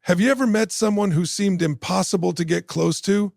Have you ever met someone who seemed impossible to get close to?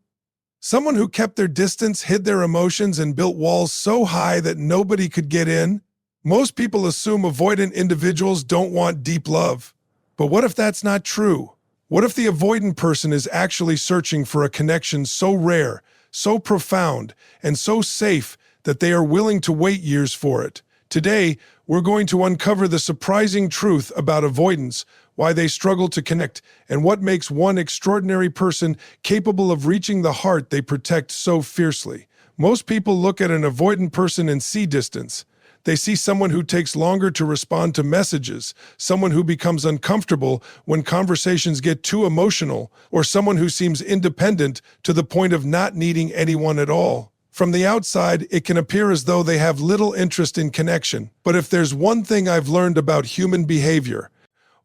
Someone who kept their distance, hid their emotions, and built walls so high that nobody could get in? Most people assume avoidant individuals don't want deep love. But what if that's not true? What if the avoidant person is actually searching for a connection so rare, so profound, and so safe that they are willing to wait years for it? Today, we're going to uncover the surprising truth about avoidance, why they struggle to connect, and what makes one extraordinary person capable of reaching the heart they protect so fiercely. Most people look at an avoidant person and see distance. They see someone who takes longer to respond to messages, someone who becomes uncomfortable when conversations get too emotional, or someone who seems independent to the point of not needing anyone at all. From the outside, it can appear as though they have little interest in connection. But if there's one thing I've learned about human behavior,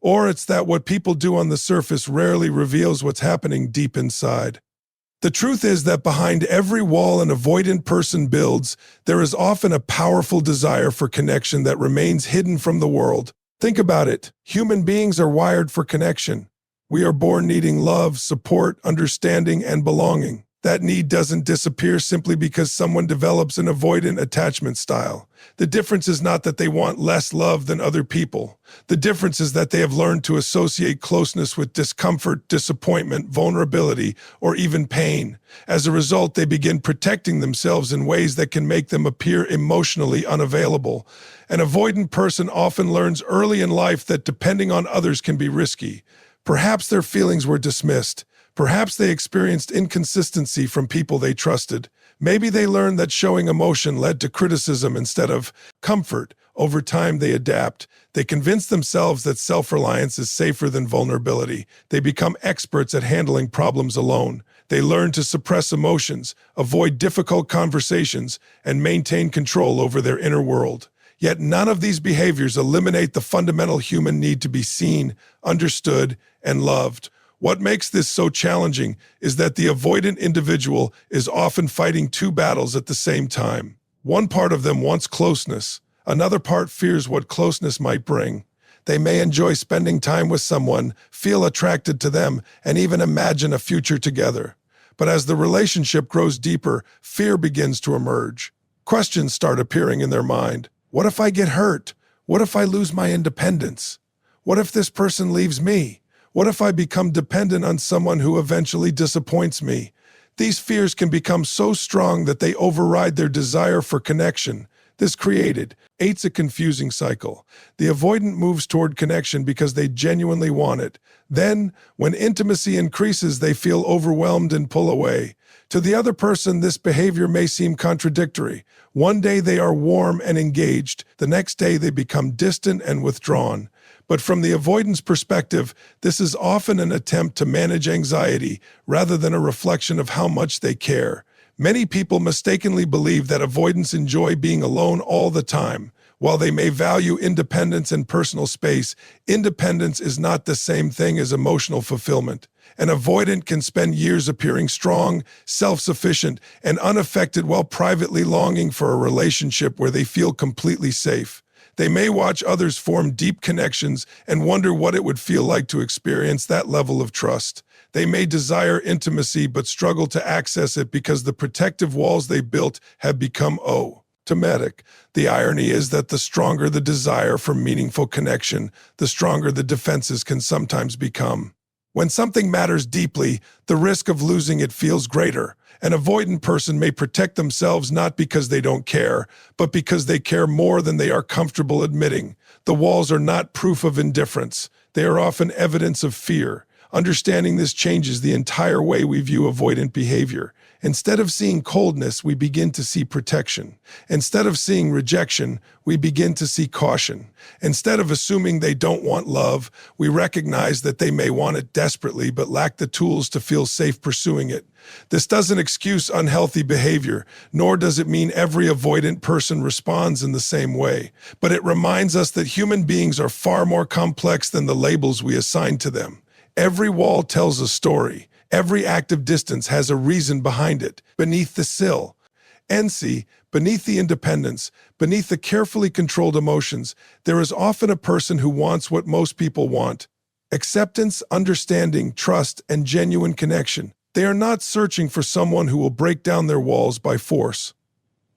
it's that what people do on the surface rarely reveals what's happening deep inside. The truth is that behind every wall an avoidant person builds, there is often a powerful desire for connection that remains hidden from the world. Think about it. Human beings are wired for connection. We are born needing love, support, understanding, and belonging. That need doesn't disappear simply because someone develops an avoidant attachment style. The difference is not that they want less love than other people. The difference is that they have learned to associate closeness with discomfort, disappointment, vulnerability, or even pain. As a result, they begin protecting themselves in ways that can make them appear emotionally unavailable. An avoidant person often learns early in life that depending on others can be risky. Perhaps their feelings were dismissed. Perhaps they experienced inconsistency from people they trusted. Maybe they learned that showing emotion led to criticism instead of comfort. Over time, they adapt. They convince themselves that self-reliance is safer than vulnerability. They become experts at handling problems alone. They learn to suppress emotions, avoid difficult conversations, and maintain control over their inner world. Yet none of these behaviors eliminate the fundamental human need to be seen, understood, and loved. What makes this so challenging is that the avoidant individual is often fighting two battles at the same time. One part of them wants closeness. Another part fears what closeness might bring. They may enjoy spending time with someone, feel attracted to them, and even imagine a future together. But as the relationship grows deeper, fear begins to emerge. Questions start appearing in their mind. What if I get hurt? What if I lose my independence? What if this person leaves me? What if I become dependent on someone who eventually disappoints me? These fears can become so strong that they override their desire for connection. This creates a confusing cycle. The avoidant moves toward connection because they genuinely want it. Then, when intimacy increases, they feel overwhelmed and pull away. To the other person, this behavior may seem contradictory. One day they are warm and engaged. The next day they become distant and withdrawn. But from the avoidance perspective, this is often an attempt to manage anxiety rather than a reflection of how much they care. Many people mistakenly believe that avoidants enjoy being alone all the time. While they may value independence and personal space, independence is not the same thing as emotional fulfillment. An avoidant can spend years appearing strong, self-sufficient, and unaffected while privately longing for a relationship where they feel completely safe. They may watch others form deep connections and wonder what it would feel like to experience that level of trust. They may desire intimacy but struggle to access it because the protective walls they built have become automatic. The irony is that the stronger the desire for meaningful connection, the stronger the defenses can sometimes become. When something matters deeply, the risk of losing it feels greater. An avoidant person may protect themselves not because they don't care, but because they care more than they are comfortable admitting. The walls are not proof of indifference. They are often evidence of fear. Understanding this changes the entire way we view avoidant behavior. Instead of seeing coldness, we begin to see protection. Instead of seeing rejection, we begin to see caution. Instead of assuming they don't want love, we recognize that they may want it desperately but lack the tools to feel safe pursuing it. This doesn't excuse unhealthy behavior, nor does it mean every avoidant person responds in the same way. But it reminds us that human beings are far more complex than the labels we assign to them. Every wall tells a story. Every act of distance has a reason behind it. Beneath the sill, beneath the independence, beneath the carefully controlled emotions, there is often a person who wants what most people want: acceptance, understanding, trust, and genuine connection. They are not searching for someone who will break down their walls by force.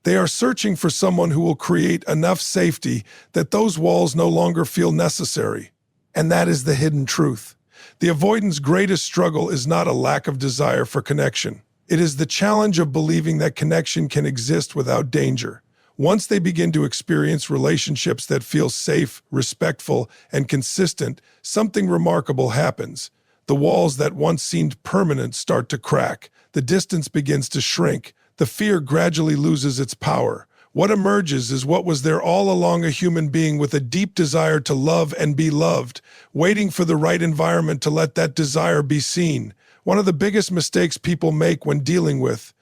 They are searching for someone who will create enough safety that those walls no longer feel necessary. And that is the hidden truth. The avoidant's greatest struggle is not a lack of desire for connection. It is the challenge of believing that connection can exist without danger. Once they begin to experience relationships that feel safe, respectful, and consistent, something remarkable happens. The walls that once seemed permanent start to crack. The distance begins to shrink. The fear gradually loses its power. What emerges is what was there all along: a human being with a deep desire to love and be loved, waiting for the right environment to let that desire be seen. One of the biggest mistakes people make when dealing with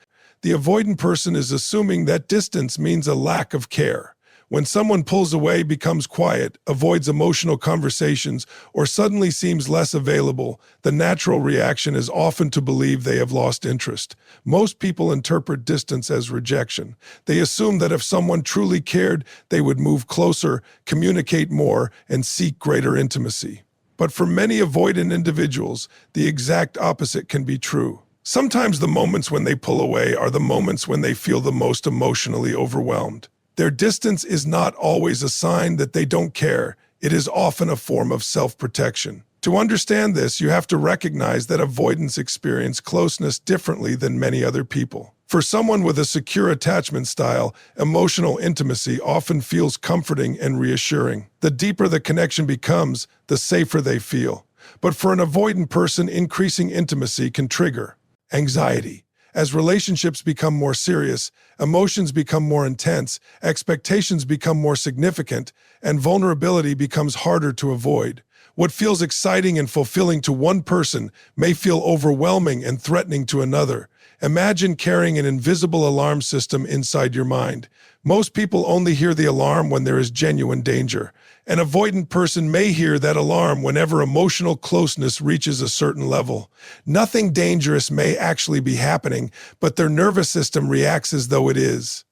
the avoidant person is assuming that distance means a lack of care. When someone pulls away, becomes quiet, avoids emotional conversations, or suddenly seems less available, the natural reaction is often to believe they have lost interest. Most people interpret distance as rejection. They assume that if someone truly cared, they would move closer, communicate more, and seek greater intimacy. But for many avoidant individuals, the exact opposite can be true. Sometimes the moments when they pull away are the moments when they feel the most emotionally overwhelmed. Their distance is not always a sign that they don't care. It is often a form of self-protection. To understand this, you have to recognize that avoidants experience closeness differently than many other people. For someone with a secure attachment style, emotional intimacy often feels comforting and reassuring. The deeper the connection becomes, the safer they feel. But for an avoidant person, increasing intimacy can trigger anxiety. As relationships become more serious, emotions become more intense, expectations become more significant, and vulnerability becomes harder to avoid. What feels exciting and fulfilling to one person may feel overwhelming and threatening to another. Imagine carrying an invisible alarm system inside your mind. Most people only hear the alarm when there is genuine danger. An avoidant person may hear that alarm whenever emotional closeness reaches a certain level. Nothing dangerous may actually be happening, but their nervous system reacts as though it is.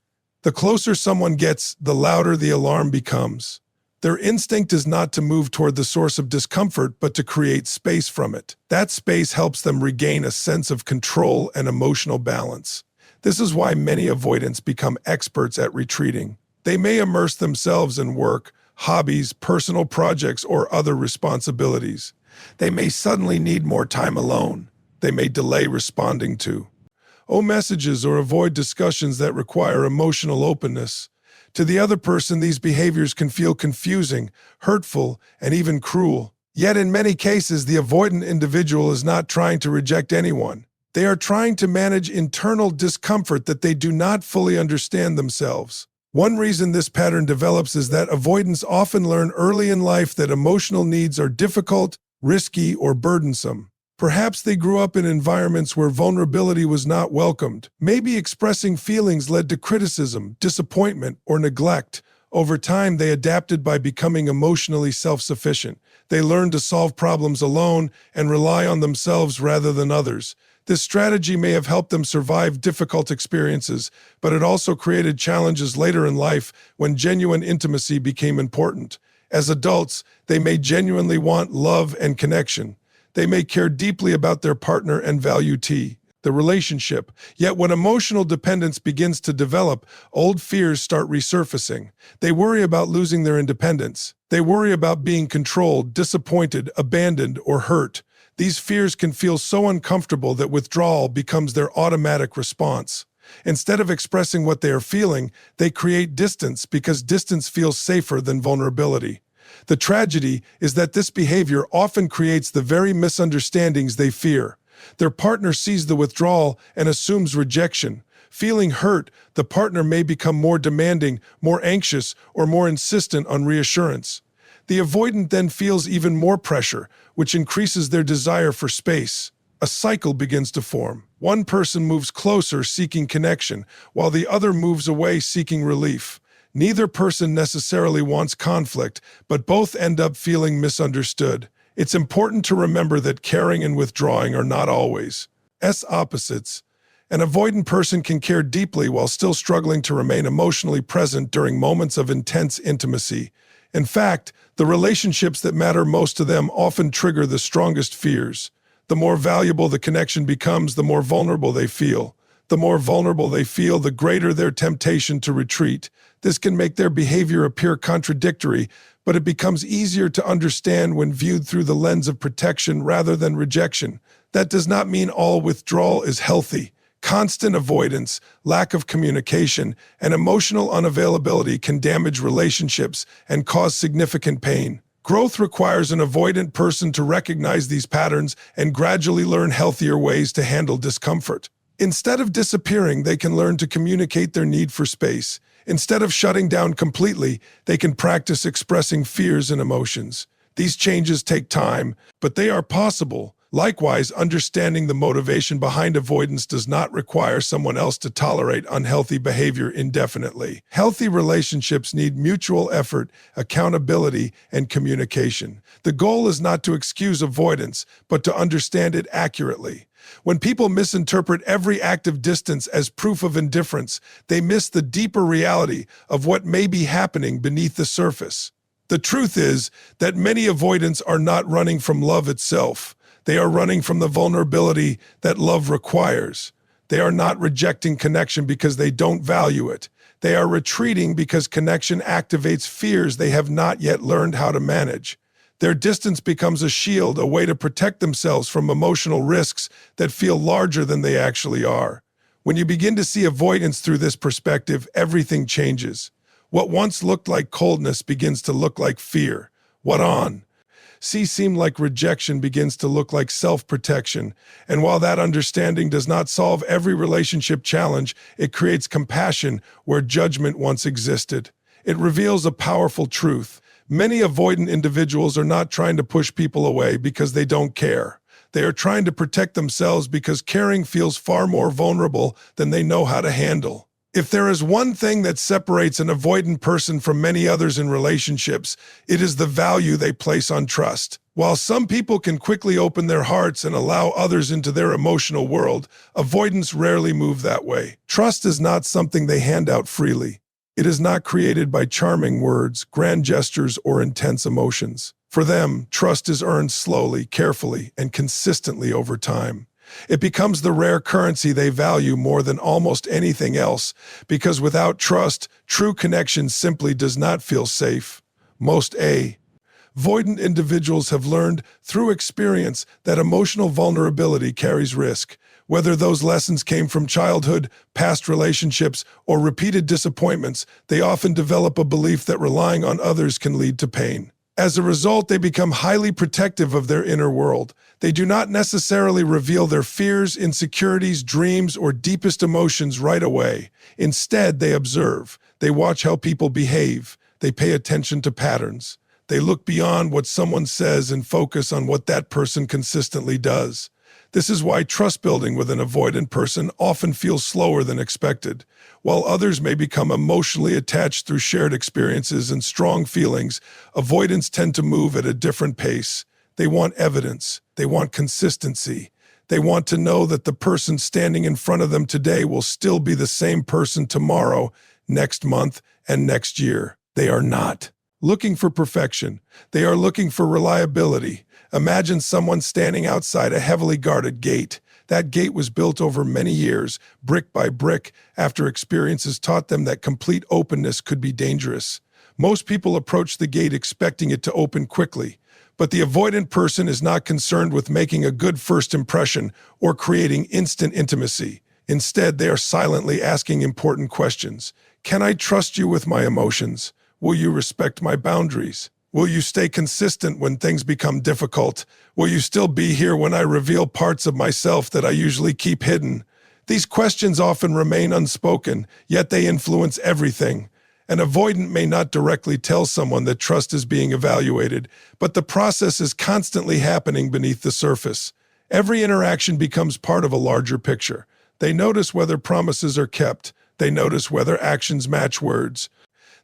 The closer someone gets, the louder the alarm becomes. Their instinct is not to move toward the source of discomfort, but to create space from it. That space helps them regain a sense of control and emotional balance. This is why many avoidants become experts at retreating. They may immerse themselves in work, hobbies, personal projects, or other responsibilities. They may suddenly need more time alone. They may delay responding to messages or avoid discussions that require emotional openness. To the other person, these behaviors can feel confusing, hurtful, and even cruel. Yet in many cases, the avoidant individual is not trying to reject anyone. They are trying to manage internal discomfort that they do not fully understand themselves. One reason this pattern develops is that avoidants often learn early in life that emotional needs are difficult, risky, or burdensome. Perhaps they grew up in environments where vulnerability was not welcomed. Maybe expressing feelings led to criticism, disappointment, or neglect. Over time, they adapted by becoming emotionally self-sufficient. They learned to solve problems alone and rely on themselves rather than others. This strategy may have helped them survive difficult experiences, but it also created challenges later in life when genuine intimacy became important. As adults, they may genuinely want love and connection. They may care deeply about their partner and value the relationship. Yet when emotional dependence begins to develop, old fears start resurfacing. They worry about losing their independence. They worry about being controlled, disappointed, abandoned, or hurt. These fears can feel so uncomfortable that withdrawal becomes their automatic response. Instead of expressing what they are feeling, they create distance because distance feels safer than vulnerability. The tragedy is that this behavior often creates the very misunderstandings they fear. Their partner sees the withdrawal and assumes rejection. Feeling hurt, the partner may become more demanding, more anxious, or more insistent on reassurance. The avoidant then feels even more pressure, which increases their desire for space. A cycle begins to form. One person moves closer seeking connection, while the other moves away seeking relief. Neither person necessarily wants conflict, but both end up feeling misunderstood. It's important to remember that caring and withdrawing are not always opposites. An avoidant person can care deeply while still struggling to remain emotionally present during moments of intense intimacy. In fact, the relationships that matter most to them often trigger the strongest fears. The more valuable the connection becomes, the more vulnerable they feel. The more vulnerable they feel, the greater their temptation to retreat. This can make their behavior appear contradictory, but it becomes easier to understand when viewed through the lens of protection rather than rejection. That does not mean all withdrawal is healthy. Constant avoidance, lack of communication, and emotional unavailability can damage relationships and cause significant pain. Growth requires an avoidant person to recognize these patterns and gradually learn healthier ways to handle discomfort. Instead of disappearing, they can learn to communicate their need for space. Instead of shutting down completely, they can practice expressing fears and emotions. These changes take time, but they are possible. Likewise, understanding the motivation behind avoidance does not require someone else to tolerate unhealthy behavior indefinitely. Healthy relationships need mutual effort, accountability, and communication. The goal is not to excuse avoidance, but to understand it accurately. When people misinterpret every act of distance as proof of indifference, they miss the deeper reality of what may be happening beneath the surface. The truth is that many avoidants are not running from love itself. They are running from the vulnerability that love requires. They are not rejecting connection because they don't value it. They are retreating because connection activates fears they have not yet learned how to manage. Their distance becomes a shield, a way to protect themselves from emotional risks that feel larger than they actually are. When you begin to see avoidance through this perspective, everything changes. What once looked like coldness begins to look like fear. What seemed like rejection begins to look like self-protection. And while that understanding does not solve every relationship challenge, it creates compassion where judgment once existed. It reveals a powerful truth. Many avoidant individuals are not trying to push people away because they don't care. They are trying to protect themselves because caring feels far more vulnerable than they know how to handle. If there is one thing that separates an avoidant person from many others in relationships, it is the value they place on trust. While some people can quickly open their hearts and allow others into their emotional world, avoidants rarely move that way. Trust is not something they hand out freely. It is not created by charming words, grand gestures, or intense emotions. For them, trust is earned slowly, carefully, and consistently over time. It becomes the rare currency they value more than almost anything else, because without trust, true connection simply does not feel safe. Most avoidant individuals have learned through experience that emotional vulnerability carries risk. Whether those lessons came from childhood, past relationships, or repeated disappointments, they often develop a belief that relying on others can lead to pain. As a result, they become highly protective of their inner world. They do not necessarily reveal their fears, insecurities, dreams, or deepest emotions right away. Instead, they observe. They watch how people behave. They pay attention to patterns. They look beyond what someone says and focus on what that person consistently does. This is why trust building with an avoidant person often feels slower than expected. While others may become emotionally attached through shared experiences and strong feelings, avoidants tend to move at a different pace. They want evidence. They want consistency. They want to know that the person standing in front of them today will still be the same person tomorrow, next month, and next year. They are not looking for perfection. They are looking for reliability. Imagine someone standing outside a heavily guarded gate. That gate was built over many years, brick by brick, after experiences taught them that complete openness could be dangerous. Most people approach the gate expecting it to open quickly, but the avoidant person is not concerned with making a good first impression or creating instant intimacy. Instead, they are silently asking important questions. Can I trust you with my emotions? Will you respect my boundaries? Will you stay consistent when things become difficult? Will you still be here when I reveal parts of myself that I usually keep hidden? These questions often remain unspoken, yet they influence everything. An avoidant may not directly tell someone that trust is being evaluated, but the process is constantly happening beneath the surface. Every interaction becomes part of a larger picture. They notice whether promises are kept. They notice whether actions match words.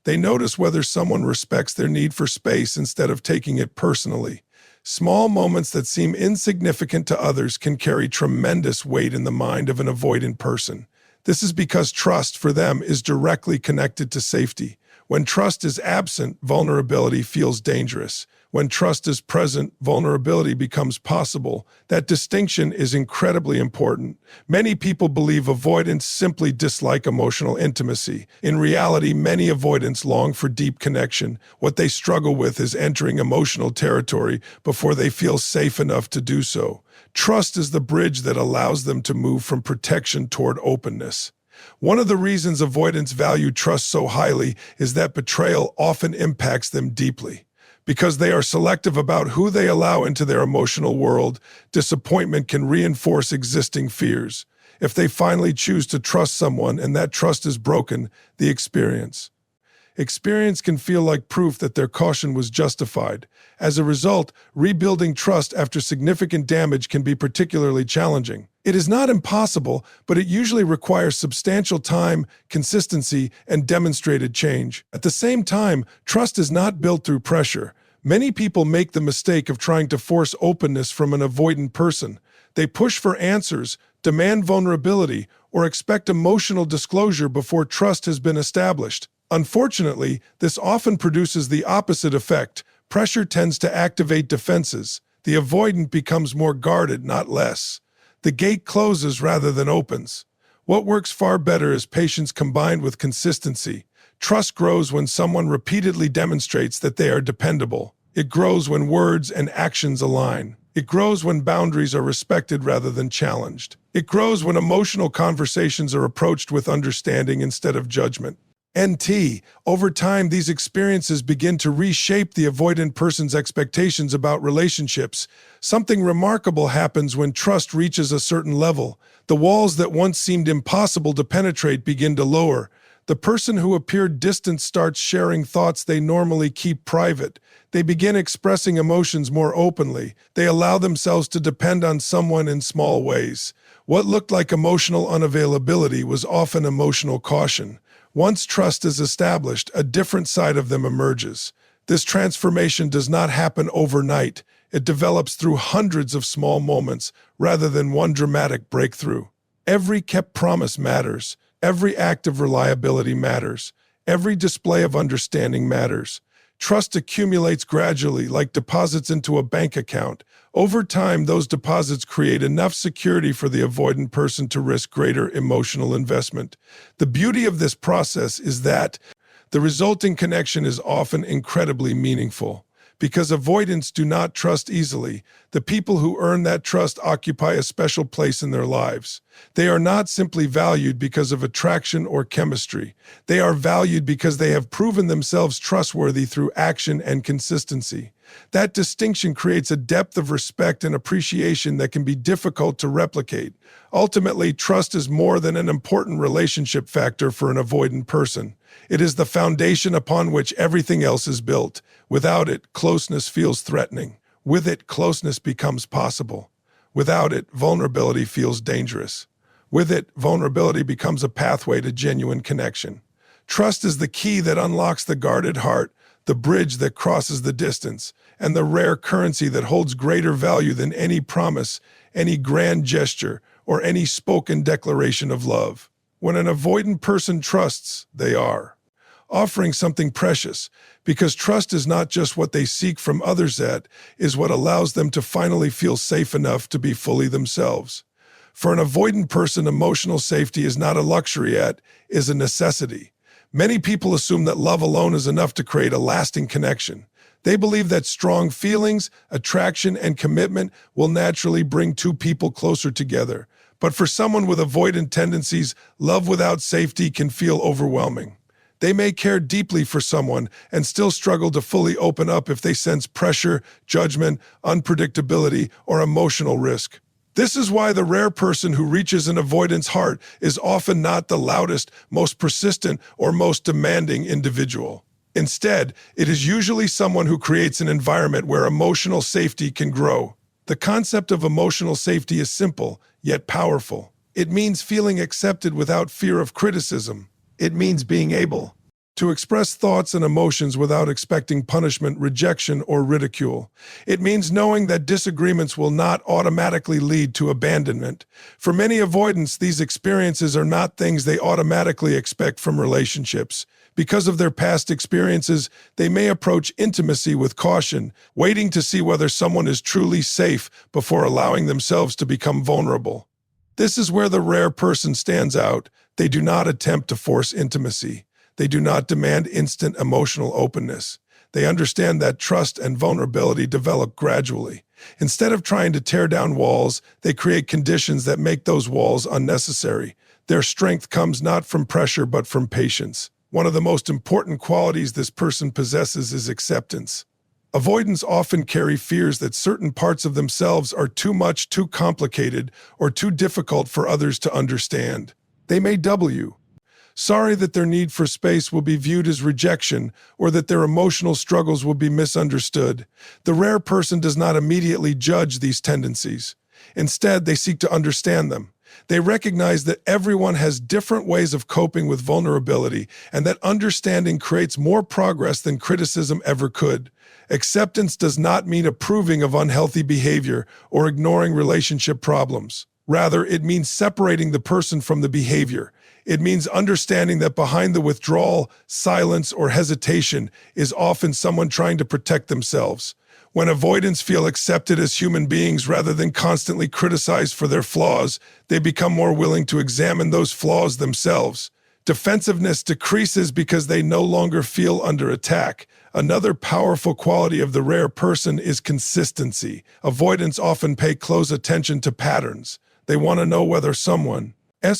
They notice whether someone respects their need for space instead of taking it personally. Small moments that seem insignificant to others can carry tremendous weight in the mind of an avoidant person. This is because trust for them is directly connected to safety. When trust is absent, vulnerability feels dangerous. When trust is present, vulnerability becomes possible. That distinction is incredibly important. Many people believe avoidants simply dislike emotional intimacy. In reality, many avoidants long for deep connection. What they struggle with is entering emotional territory before they feel safe enough to do so. Trust is the bridge that allows them to move from protection toward openness. One of the reasons avoidants value trust so highly is that betrayal often impacts them deeply. Because they are selective about who they allow into their emotional world, disappointment can reinforce existing fears. If they finally choose to trust someone and that trust is broken, the experience can feel like proof that their caution was justified. As a result, rebuilding trust after significant damage can be particularly challenging. It is not impossible, but it usually requires substantial time, consistency, and demonstrated change. At the same time, trust is not built through pressure. Many people make the mistake of trying to force openness from an avoidant person. They push for answers, demand vulnerability, or expect emotional disclosure before trust has been established. Unfortunately, this often produces the opposite effect. Pressure tends to activate defenses. The avoidant becomes more guarded, not less. The gate closes rather than opens. What works far better is patience combined with consistency. Trust grows when someone repeatedly demonstrates that they are dependable. It grows when words and actions align. It grows when boundaries are respected rather than challenged. It grows when emotional conversations are approached with understanding instead of judgment. Over time, these experiences begin to reshape the avoidant person's expectations about relationships. Something remarkable happens when trust reaches a certain level. The walls that once seemed impossible to penetrate begin to lower. The person who appeared distant starts sharing thoughts they normally keep private. They begin expressing emotions more openly. They allow themselves to depend on someone in small ways. What looked like emotional unavailability was often emotional caution. Once trust is established, a different side of them emerges. This transformation does not happen overnight. It develops through hundreds of small moments rather than one dramatic breakthrough. Every kept promise matters. Every act of reliability matters. Every display of understanding matters. Trust accumulates gradually, like deposits into a bank account. Over time, those deposits create enough security for the avoidant person to risk greater emotional investment. The beauty of this process is that the resulting connection is often incredibly meaningful. Because avoidants do not trust easily, the people who earn that trust occupy a special place in their lives. They are not simply valued because of attraction or chemistry. They are valued because they have proven themselves trustworthy through action and consistency. That distinction creates a depth of respect and appreciation that can be difficult to replicate. Ultimately, trust is more than an important relationship factor for an avoidant person. It is the foundation upon which everything else is built. Without it, closeness feels threatening. With it, closeness becomes possible. Without it, vulnerability feels dangerous. With it, vulnerability becomes a pathway to genuine connection. Trust is the key that unlocks the guarded heart, the bridge that crosses the distance, and the rare currency that holds greater value than any promise, any grand gesture, or any spoken declaration of love. When an avoidant person trusts, they are offering something precious, because trust is not just what they seek from others, that is what allows them to finally feel safe enough to be fully themselves. For an avoidant person, emotional safety is not a luxury, it is a necessity. Many people assume that love alone is enough to create a lasting connection. They believe that strong feelings, attraction, and commitment will naturally bring two people closer together. But for someone with avoidant tendencies, love without safety can feel overwhelming. They may care deeply for someone and still struggle to fully open up if they sense pressure, judgment, unpredictability, or emotional risk. This is why the rare person who reaches an avoidant's heart is often not the loudest, most persistent, or most demanding individual. Instead, it is usually someone who creates an environment where emotional safety can grow. The concept of emotional safety is simple, yet powerful. It means feeling accepted without fear of criticism. It means being able To express thoughts and emotions without expecting punishment, rejection, or ridicule. It means knowing that disagreements will not automatically lead to abandonment. For many avoidants, these experiences are not things they automatically expect from relationships. Because of their past experiences, they may approach intimacy with caution, waiting to see whether someone is truly safe before allowing themselves to become vulnerable. This is where the rare person stands out. They do not attempt to force intimacy. They do not demand instant emotional openness. They understand that trust and vulnerability develop gradually. Instead of trying to tear down walls, they create conditions that make those walls unnecessary. Their strength comes not from pressure but from patience. One of the most important qualities this person possesses is acceptance. Avoidants often carry fears that certain parts of themselves are too much, too complicated, or too difficult for others to understand. They may sorry that their need for space will be viewed as rejection or that their emotional struggles will be misunderstood. The rare person does not immediately judge these tendencies. Instead, they seek to understand them. They recognize that everyone has different ways of coping with vulnerability and that understanding creates more progress than criticism ever could. Acceptance does not mean approving of unhealthy behavior or ignoring relationship problems. Rather, it means separating the person from the behavior. It means understanding that behind the withdrawal, silence, or hesitation is often someone trying to protect themselves. When avoidants feel accepted as human beings rather than constantly criticized for their flaws, they become more willing to examine those flaws themselves. Defensiveness decreases because they no longer feel under attack. Another powerful quality of the rare person is consistency. Avoidants often pay close attention to patterns. They want to know whether someone's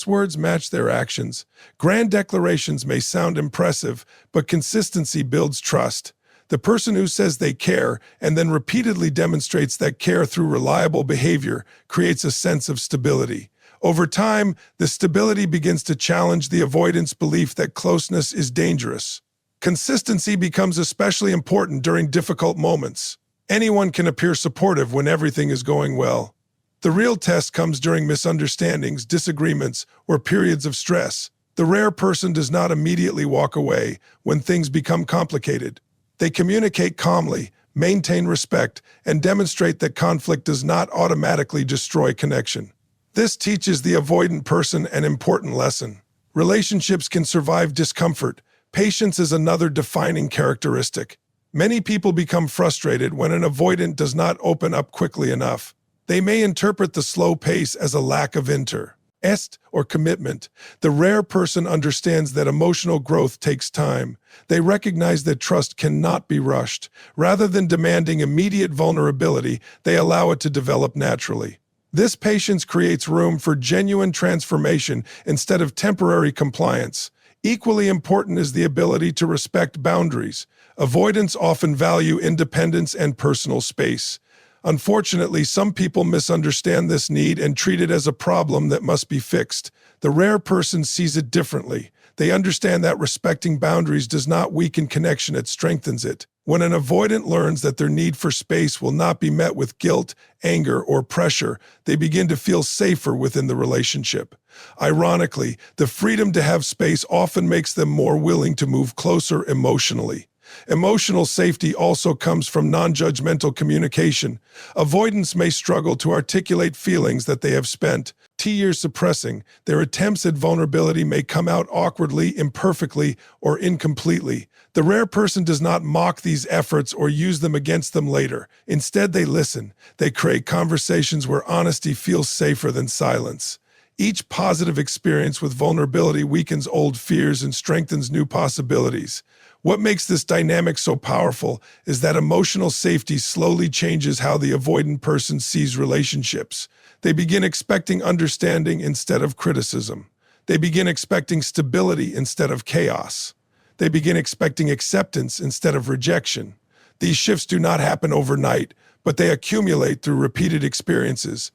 words match their actions. Grand declarations may sound impressive, but consistency builds trust. The person who says they care and then repeatedly demonstrates that care through reliable behavior creates a sense of stability. Over time, the stability begins to challenge the avoidant's belief that closeness is dangerous. Consistency becomes especially important during difficult moments. Anyone can appear supportive when everything is going well. The real test comes during misunderstandings, disagreements, or periods of stress. The rare person does not immediately walk away when things become complicated. They communicate calmly, maintain respect, and demonstrate that conflict does not automatically destroy connection. This teaches the avoidant person an important lesson. Relationships can survive discomfort. Patience is another defining characteristic. Many people become frustrated when an avoidant does not open up quickly enough. They may interpret the slow pace as a lack of interest or commitment. The rare person understands that emotional growth takes time. They recognize that trust cannot be rushed. Rather than demanding immediate vulnerability, they allow it to develop naturally. This patience creates room for genuine transformation instead of temporary compliance. Equally important is the ability to respect boundaries. Avoidants often value independence and personal space. Unfortunately, some people misunderstand this need and treat it as a problem that must be fixed. The rare person sees it differently. They understand that respecting boundaries does not weaken connection, it strengthens it. When an avoidant learns that their need for space will not be met with guilt, anger, or pressure, they begin to feel safer within the relationship. Ironically, the freedom to have space often makes them more willing to move closer emotionally. Emotional safety also comes from non-judgmental communication. Avoidants may struggle to articulate feelings that they have spent years suppressing. Their attempts at vulnerability may come out awkwardly, imperfectly, or incompletely. The rare person does not mock these efforts or use them against them later. Instead, they listen. They create conversations where honesty feels safer than silence. Each positive experience with vulnerability weakens old fears and strengthens new possibilities. What makes this dynamic so powerful is that emotional safety slowly changes how the avoidant person sees relationships. They begin expecting understanding instead of criticism. They begin expecting stability instead of chaos. They begin expecting acceptance instead of rejection. These shifts do not happen overnight, but they accumulate through repeated experiences.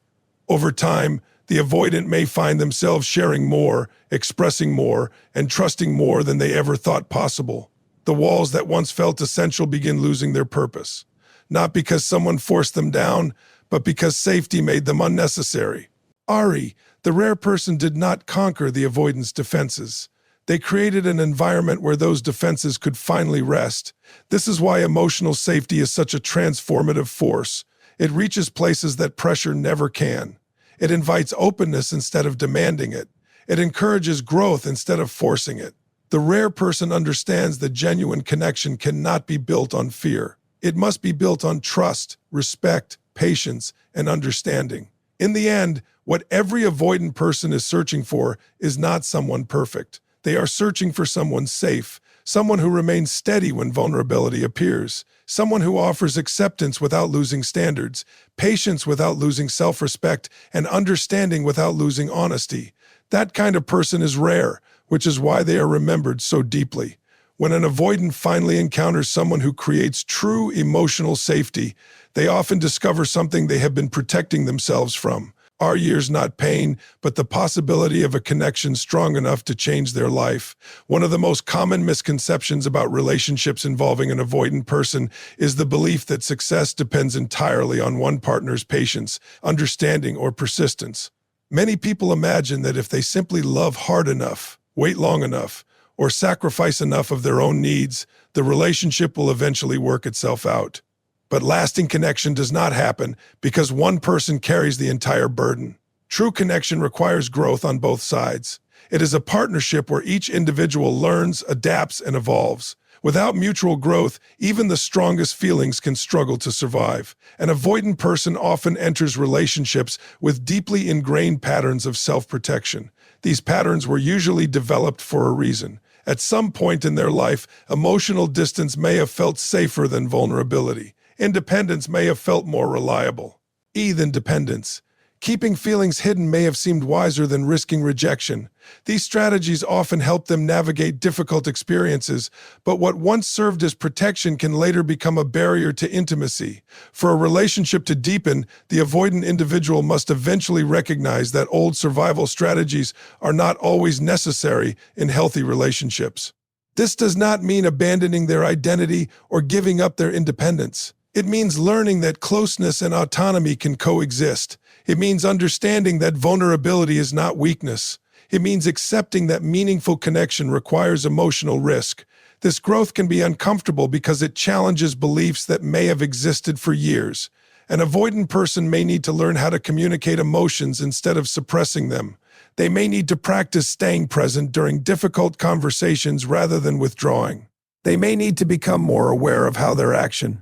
Over time, the avoidant may find themselves sharing more, expressing more, and trusting more than they ever thought possible. The walls that once felt essential begin losing their purpose, not because someone forced them down, but because safety made them unnecessary. The rare person did not conquer the avoidance defenses. They created an environment where those defenses could finally rest. This is why emotional safety is such a transformative force. It reaches places that pressure never can. It invites openness instead of demanding it. It encourages growth instead of forcing it. The rare person understands that genuine connection cannot be built on fear. It must be built on trust, respect, patience, and understanding. In the end, what every avoidant person is searching for is not someone perfect. They are searching for someone safe, someone who remains steady when vulnerability appears, someone who offers acceptance without losing standards, patience without losing self-respect, and understanding without losing honesty. That kind of person is rare, which is why they are remembered so deeply. When an avoidant finally encounters someone who creates true emotional safety, they often discover something they have been protecting themselves from. Our years, not pain, but the possibility of a connection strong enough to change their life. One of the most common misconceptions about relationships involving an avoidant person is the belief that success depends entirely on one partner's patience, understanding, or persistence. Many people imagine that if they simply love hard enough, wait long enough, or sacrifice enough of their own needs, the relationship will eventually work itself out. But lasting connection does not happen because one person carries the entire burden. True connection requires growth on both sides. It is a partnership where each individual learns, adapts, and evolves. Without mutual growth, even the strongest feelings can struggle to survive. An avoidant person often enters relationships with deeply ingrained patterns of self-protection. These patterns were usually developed for a reason. At some point in their life, emotional distance may have felt safer than vulnerability. Independence may have felt more reliable than dependence. Keeping feelings hidden may have seemed wiser than risking rejection. These strategies often help them navigate difficult experiences, but what once served as protection can later become a barrier to intimacy. For a relationship to deepen, the avoidant individual must eventually recognize that old survival strategies are not always necessary in healthy relationships. This does not mean abandoning their identity or giving up their independence. It means learning that closeness and autonomy can coexist. It means understanding that vulnerability is not weakness. It means accepting that meaningful connection requires emotional risk. This growth can be uncomfortable because it challenges beliefs that may have existed for years. An avoidant person may need to learn how to communicate emotions instead of suppressing them. They may need to practice staying present during difficult conversations rather than withdrawing. They may need to become more aware of how their actions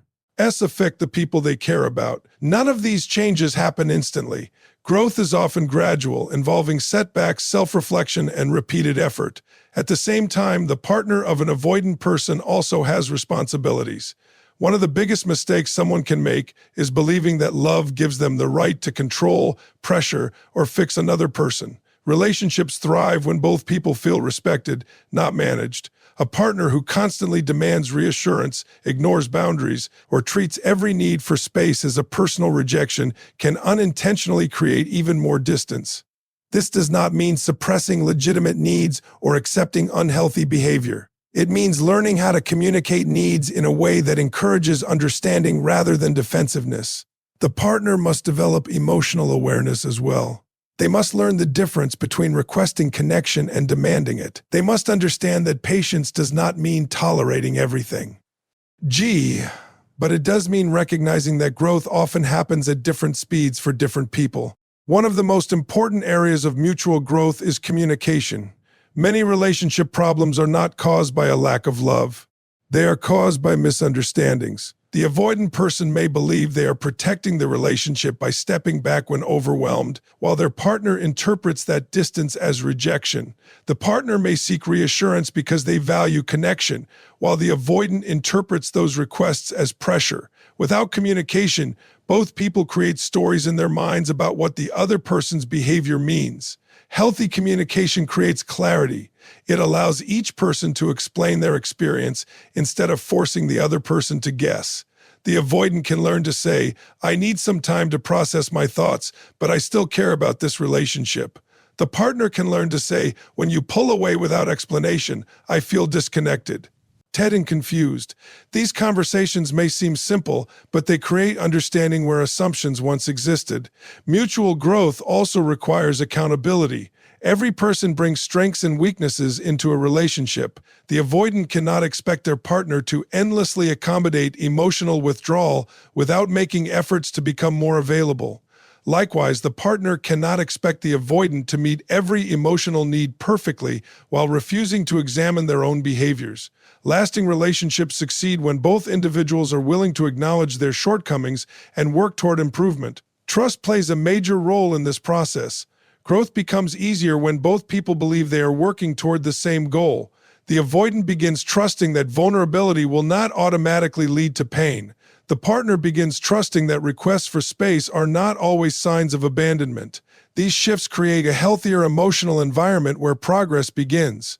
affect the people they care about. None of these changes happen instantly. Growth is often gradual, involving setbacks, self-reflection, and repeated effort. At the same time, the partner of an avoidant person also has responsibilities. One of the biggest mistakes someone can make is believing that love gives them the right to control, pressure, or fix another person. Relationships thrive when both people feel respected, not managed. A partner who constantly demands reassurance, ignores boundaries, or treats every need for space as a personal rejection can unintentionally create even more distance. This does not mean suppressing legitimate needs or accepting unhealthy behavior. It means learning how to communicate needs in a way that encourages understanding rather than defensiveness. The partner must develop emotional awareness as well. They must learn the difference between requesting connection and demanding it. They must understand that patience does not mean tolerating everything. But it does mean recognizing that growth often happens at different speeds for different people. One of the most important areas of mutual growth is communication. Many relationship problems are not caused by a lack of love. They are caused by misunderstandings. The avoidant person may believe they are protecting the relationship by stepping back when overwhelmed, while their partner interprets that distance as rejection. The partner may seek reassurance because they value connection, while the avoidant interprets those requests as pressure. Without communication, both people create stories in their minds about what the other person's behavior means. Healthy communication creates clarity. It allows each person to explain their experience instead of forcing the other person to guess. The avoidant can learn to say, "I need some time to process my thoughts, but I still care about this relationship." The partner can learn to say, "When you pull away without explanation, I feel disconnected." and confused. These conversations may seem simple, but they create understanding where assumptions once existed. Mutual growth also requires accountability. Every person brings strengths and weaknesses into a relationship. The avoidant cannot expect their partner to endlessly accommodate emotional withdrawal without making efforts to become more available. Likewise, the partner cannot expect the avoidant to meet every emotional need perfectly while refusing to examine their own behaviors. Lasting relationships succeed when both individuals are willing to acknowledge their shortcomings and work toward improvement. Trust plays a major role in this process. Growth becomes easier when both people believe they are working toward the same goal. The avoidant begins trusting that vulnerability will not automatically lead to pain. The partner begins trusting that requests for space are not always signs of abandonment. These shifts create a healthier emotional environment where progress begins.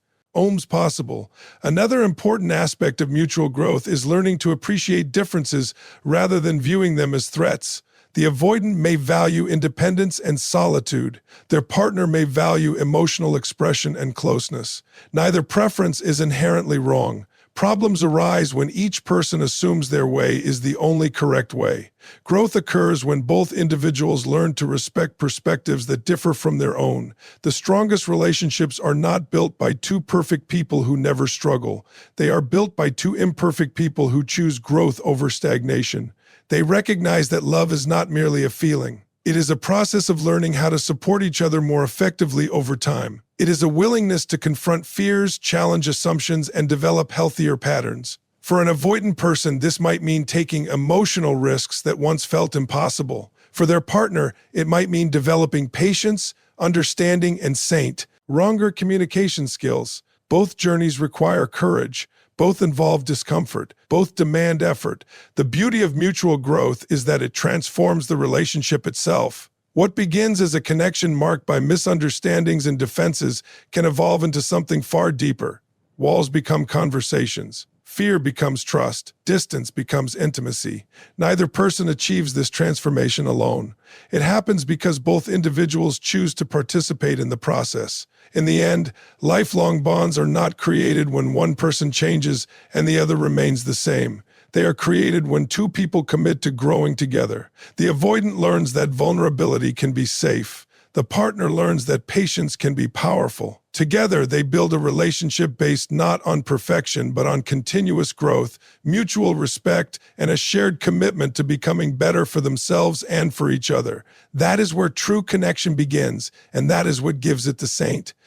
Possible. Another important aspect of mutual growth is learning to appreciate differences rather than viewing them as threats. The avoidant may value independence and solitude. Their partner may value emotional expression and closeness. Neither preference is inherently wrong. Problems arise when each person assumes their way is the only correct way. Growth occurs when both individuals learn to respect perspectives that differ from their own. The strongest relationships are not built by two perfect people who never struggle. They are built by two imperfect people who choose growth over stagnation. They recognize that love is not merely a feeling. It is a process of learning how to support each other more effectively over time. It is a willingness to confront fears, challenge assumptions, and develop healthier patterns. For an avoidant person, this might mean taking emotional risks that once felt impossible. For their partner, it might mean developing patience, understanding, and stronger communication skills. Both journeys require courage. Both involve discomfort. Both demand effort. The beauty of mutual growth is that it transforms the relationship itself. What begins as a connection marked by misunderstandings and defenses can evolve into something far deeper. Walls become conversations. Fear becomes trust. Distance becomes intimacy. Neither person achieves this transformation alone. It happens because both individuals choose to participate in the process. In the end, lifelong bonds are not created when one person changes and the other remains the same. They are created when two people commit to growing together. The avoidant learns that vulnerability can be safe. The partner learns that patience can be powerful. Together, they build a relationship based not on perfection but on continuous growth, mutual respect, and a shared commitment to becoming better for themselves and for each other. That is where true connection begins, and that is what gives it the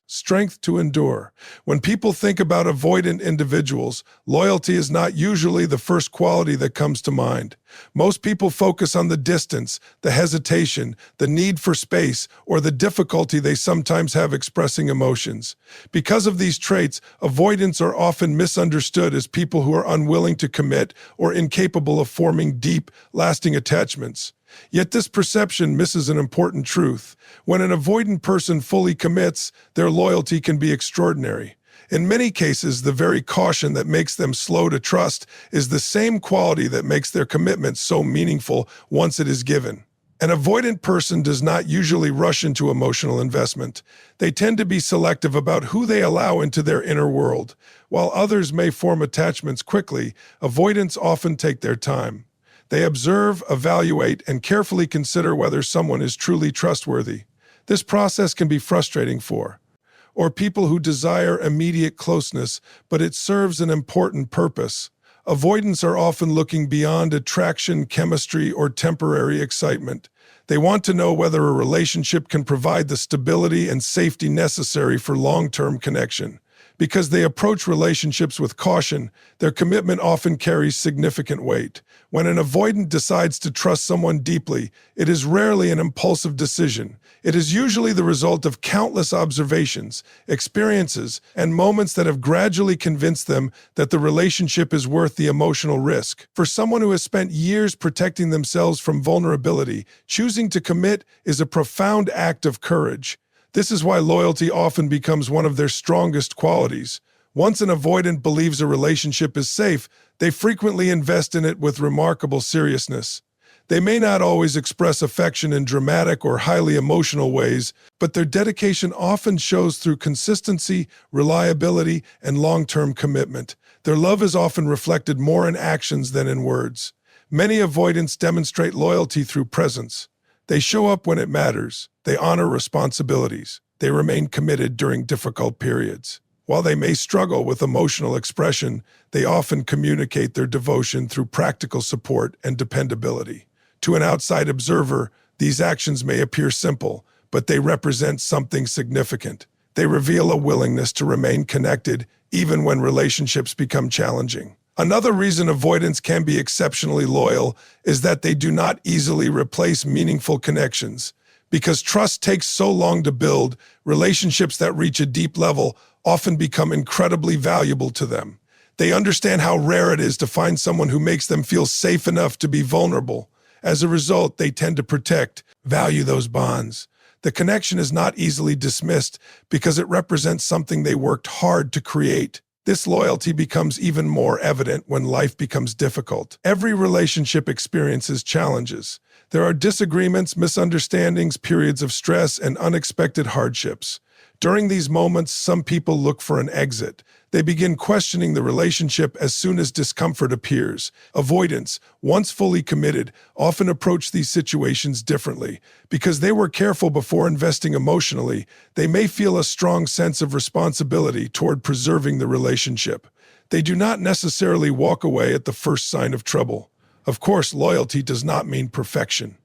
strength to endure. When people think about avoidant individuals, loyalty is not usually the first quality that comes to mind. Most people focus on the distance, the hesitation, the need for space, or the difficulty they sometimes have expressing emotions. Because of these traits, avoidants are often misunderstood as people who are unwilling to commit or incapable of forming deep, lasting attachments. Yet this perception misses an important truth. When an avoidant person fully commits, their loyalty can be extraordinary. In many cases, the very caution that makes them slow to trust is the same quality that makes their commitment so meaningful once it is given. An avoidant person does not usually rush into emotional investment. They tend to be selective about who they allow into their inner world. While others may form attachments quickly, avoidants often take their time. They observe, evaluate, and carefully consider whether someone is truly trustworthy. This process can be frustrating for people who desire immediate closeness, but it serves an important purpose. Avoidants are often looking beyond attraction, chemistry, or temporary excitement. They want to know whether a relationship can provide the stability and safety necessary for long-term connection. Because they approach relationships with caution, their commitment often carries significant weight. When an avoidant decides to trust someone deeply, it is rarely an impulsive decision. It is usually the result of countless observations, experiences, and moments that have gradually convinced them that the relationship is worth the emotional risk. For someone who has spent years protecting themselves from vulnerability, choosing to commit is a profound act of courage. This is why loyalty often becomes one of their strongest qualities. Once an avoidant believes a relationship is safe, they frequently invest in it with remarkable seriousness. They may not always express affection in dramatic or highly emotional ways, but their dedication often shows through consistency, reliability, and long-term commitment. Their love is often reflected more in actions than in words. Many avoidants demonstrate loyalty through presence. They show up when it matters. They honor responsibilities. They remain committed during difficult periods. While they may struggle with emotional expression, they often communicate their devotion through practical support and dependability. To an outside observer, these actions may appear simple, but they represent something significant. They reveal a willingness to remain connected even when relationships become challenging. Another reason avoidants can be exceptionally loyal is that they do not easily replace meaningful connections. Because trust takes so long to build, relationships that reach a deep level often become incredibly valuable to them. They understand how rare it is to find someone who makes them feel safe enough to be vulnerable. As a result, they tend to protect, value those bonds. The connection is not easily dismissed because it represents something they worked hard to create. This loyalty becomes even more evident when life becomes difficult. Every relationship experiences challenges. There are disagreements, misunderstandings, periods of stress, and unexpected hardships. During these moments, some people look for an exit. They begin questioning the relationship as soon as discomfort appears. Avoidants, once fully committed, often approach these situations differently. Because they were careful before investing emotionally, they may feel a strong sense of responsibility toward preserving the relationship. They do not necessarily walk away at the first sign of trouble. Of course, loyalty does not mean perfection.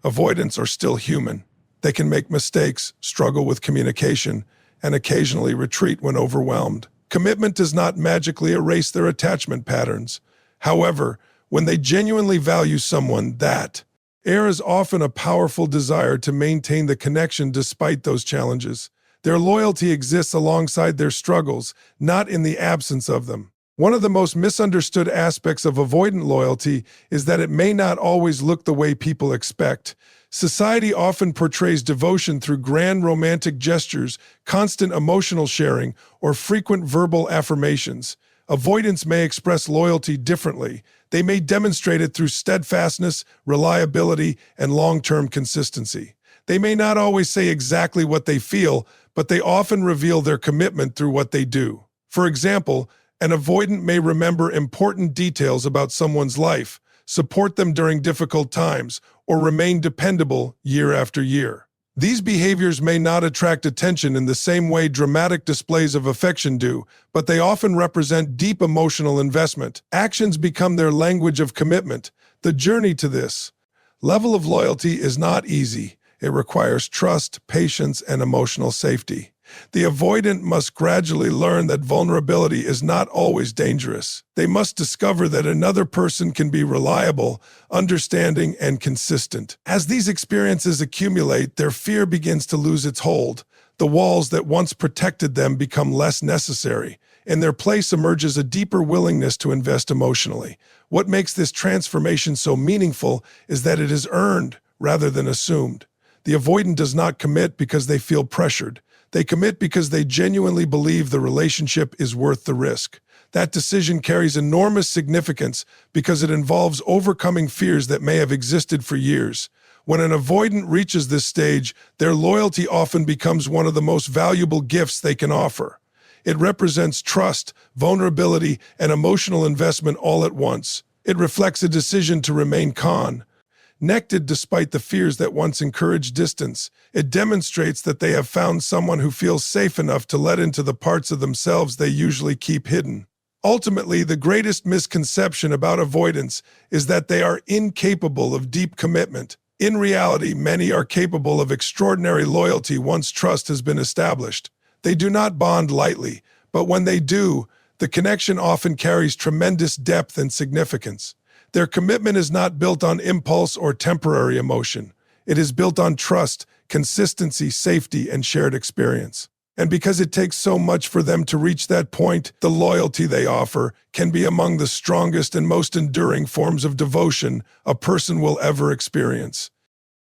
Avoidants are still human. They can make mistakes, struggle with communication, and occasionally retreat when overwhelmed. Commitment does not magically erase their attachment patterns. However, when they genuinely value someone, there is often a powerful desire to maintain the connection despite those challenges. Their loyalty exists alongside their struggles, not in the absence of them. One of the most misunderstood aspects of avoidant loyalty is that it may not always look the way people expect. Society often portrays devotion through grand romantic gestures, constant emotional sharing, or frequent verbal affirmations. Avoidants may express loyalty differently. They may demonstrate it through steadfastness, reliability, and long-term consistency. They may not always say exactly what they feel, but they often reveal their commitment through what they do. For example, an avoidant may remember important details about someone's life, support them during difficult times, or remain dependable year after year. These behaviors may not attract attention in the same way dramatic displays of affection do, but they often represent deep emotional investment. Actions become their language of commitment. The journey to this level of loyalty is not easy. It requires trust, patience, and emotional safety. The avoidant must gradually learn that vulnerability is not always dangerous. They must discover that another person can be reliable, understanding, and consistent. As these experiences accumulate, their fear begins to lose its hold. The walls that once protected them become less necessary. In their place emerges a deeper willingness to invest emotionally. What makes this transformation so meaningful is that it is earned rather than assumed. The avoidant does not commit because they feel pressured. They commit because they genuinely believe the relationship is worth the risk. That decision carries enormous significance because it involves overcoming fears that may have existed for years. When an avoidant reaches this stage, their loyalty often becomes one of the most valuable gifts they can offer. It represents trust, vulnerability, and emotional investment all at once. It reflects a decision to remain connected despite the fears that once encouraged distance. It demonstrates that they have found someone who feels safe enough to let into the parts of themselves they usually keep hidden. Ultimately, the greatest misconception about avoidance is that they are incapable of deep commitment. In reality, many are capable of extraordinary loyalty once trust has been established. They do not bond lightly, but when they do, the connection often carries tremendous depth and significance. Their commitment is not built on impulse or temporary emotion. It is built on trust, consistency, safety, and shared experience. And because it takes so much for them to reach that point, the loyalty they offer can be among the strongest and most enduring forms of devotion a person will ever experience.